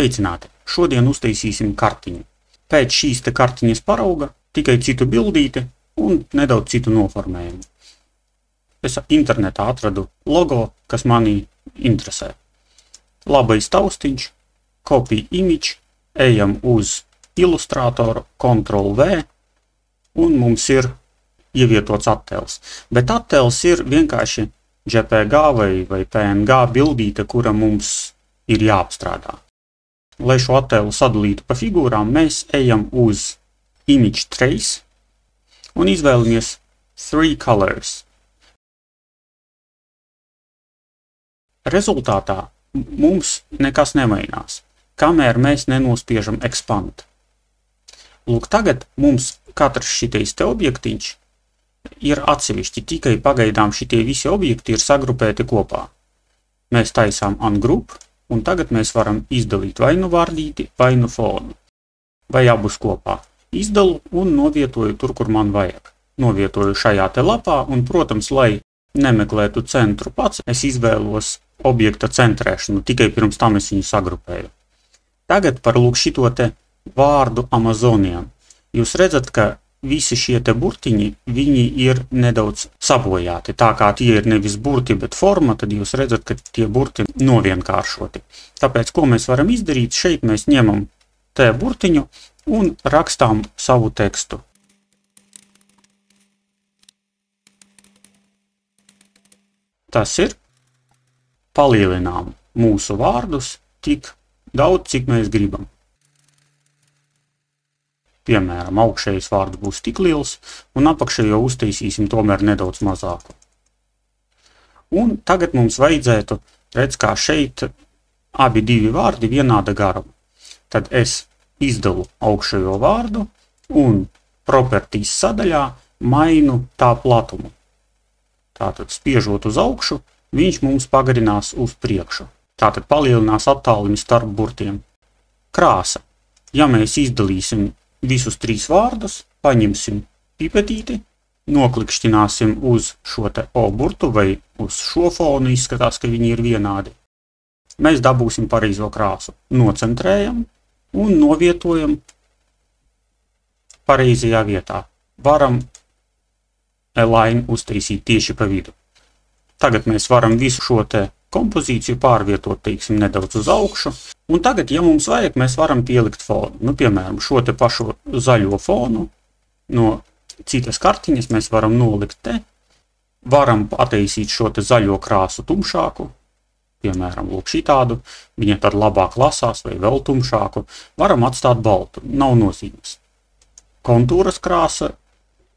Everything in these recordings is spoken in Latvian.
Sveicināti! Šodien uztaisīsim kartiņu. Pēc šīs te kartiņas parauga tikai citu bildīti un nedaudz citu noformējumu. Es internetā atradu logo, kas mani interesē. Labais taustiņš, copy image, ejam uz ilustrātoru, Ctrl+V, un mums ir ievietots attēls. Bet attēls ir vienkārši JPG vai PNG bildīte, kura mums ir jāapstrādā. Lai šo attēlu sadalītu pa figūrām, mēs ejam uz Image Trace un izvēlamies 3 colors. Rezultātā mums nekas nemainās, kamēr mēs nenospiežam Expand. Lūk, tagad mums katrs šitais te objektiņš ir atsevišķi, tikai pagaidām šitie visi objekti ir sagrupēti kopā. Mēs taisām Ungroup, un tagad mēs varam izdalīt vai nu vārdīti, vai nu fonu. Vai abus kopā. Izdalu un novietoju tur, kur man vajag. Novietoju šajā te lapā, un, protams, lai nemeklētu centru pats, es izvēlos objekta centrēšanu, tikai pirms tam es viņu sagrupēju. Tagad par lūk šito te vārdu Amazonijam. Jūs redzat, ka visi šie te burtiņi, viņi ir nedaudz sabojāti. Tā kā tie ir nevis burti, bet forma, tad jūs redzat, ka tie burti novienkāršoti. Tāpēc, ko mēs varam izdarīt, šeit mēs ņemam te burtiņu un rakstām savu tekstu. Tas ir, palielinām mūsu vārdus tik daudz, cik mēs gribam. Piemēram, augšējais vārds būs tik liels, un apakšējo uztaisīsim tomēr nedaudz mazāku. Un tagad mums vajadzētu, redz, kā šeit abi divi vārdi vienāda garuma. Tad es izdalu augšējo vārdu un Properties sadaļā mainu tā platumu. Tātad spiežot uz augšu, viņš mums pagarinās uz priekšu. Tātad palielinās attālumi starp burtiem. Krāsa. Ja mēs izdalīsim visus 3 vārdus, paņemsim pipetīti, noklikšķināsim uz šo te O burtu vai uz šo fonu, izskatās, ka viņi ir vienādi. Mēs dabūsim pareizo krāsu. Nocentrējam un novietojam pareizajā vietā. Varam align uztaisīt tieši pa vidu. Tagad mēs varam visu šo te kompozīciju pārvietot, teiksim, nedaudz uz augšu. Un tagad, ja mums vajag, mēs varam pielikt fonu. Nu, piemēram, šo te pašu zaļo fonu no citas kartiņas mēs varam nolikt te. Varam attaisīt šo te zaļo krāsu tumšāku. Piemēram, lūk šitādu. Viņa tad labāk lasās vai vēl tumšāku. Varam atstāt baltu. Nav nozīmes. Kontūras krāsa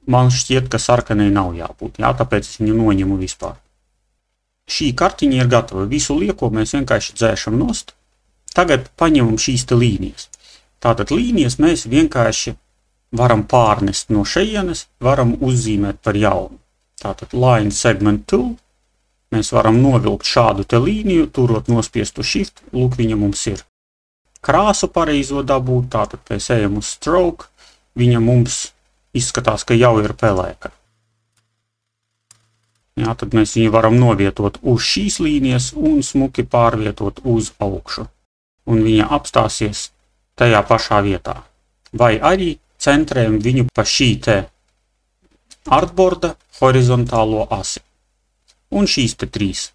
man šķiet, ka sarkanai nav jābūt. Jā, tāpēc es viņu noņemu vispār. Šī kartiņa ir gatava. Visu lieko mēs vienkārši dzēšam nost. Tagad paņemam šīs te līnijas. Tātad līnijas mēs vienkārši varam pārnest no šejienes, varam uzzīmēt par jaunu. Tātad Line Segment Tool. Mēs varam novilkt šādu te līniju, turot nospiestu Shift. Lūk, viņa mums ir. Krāsu pareizo dabūt, tātad mēs ejam uz Stroke. Viņa mums izskatās, ka jau ir pelēka. Jā, tad mēs viņu varam novietot uz šīs līnijas un smuki pārvietot uz augšu. Un viņa apstāsies tajā pašā vietā. Vai arī centrējam viņu pa šī te artboarda horizontālo asi. Un šīs te 3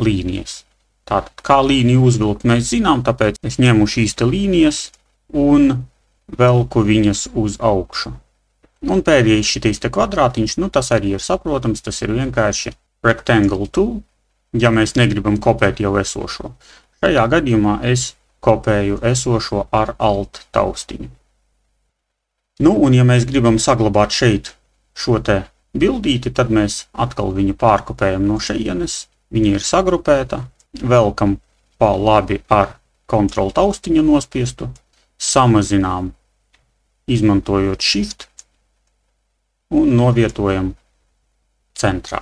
līnijas. Tātad, kā līniju uzvilkt mēs zinām, tāpēc es ņemu šīs te līnijas un velku viņas uz augšu. Un pēdējais šitais te kvadrātiņš, nu tas arī ir saprotams, tas ir vienkārši Rectangle Tool, ja mēs negribam kopēt jau esošo. Šajā gadījumā es kopēju esošo ar Alt taustiņu. Nu, un ja mēs gribam saglabāt šeit šo te bildīti, tad mēs atkal viņu pārkopējam no šejienes, viņa ir sagrupēta, velkam pa labi ar Ctrl taustiņu nospiestu, samazinām, izmantojot Shift, un novietojam centrā.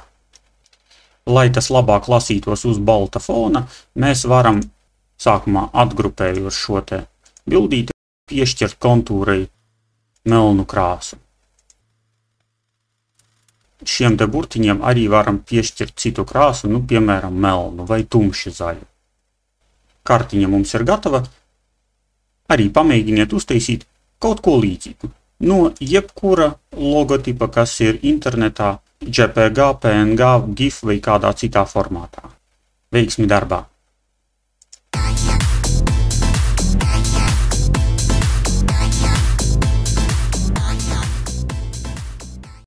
Lai tas labāk lasītos uz balta fona, mēs varam sākumā atgrupējot šo te bildīti, piešķirt kontūrai melnu krāsu. Šiem te burtiņiem arī varam piešķirt citu krāsu, nu, piemēram, melnu vai tumši zaļu. Kartiņa mums ir gatava. Arī pamēģiniet uztaisīt kaut ko līdzīgu no jebkura logotipa, kas ir internetā, JPG, PNG, GIF vai kādā citā formātā. Veiksmi darbā!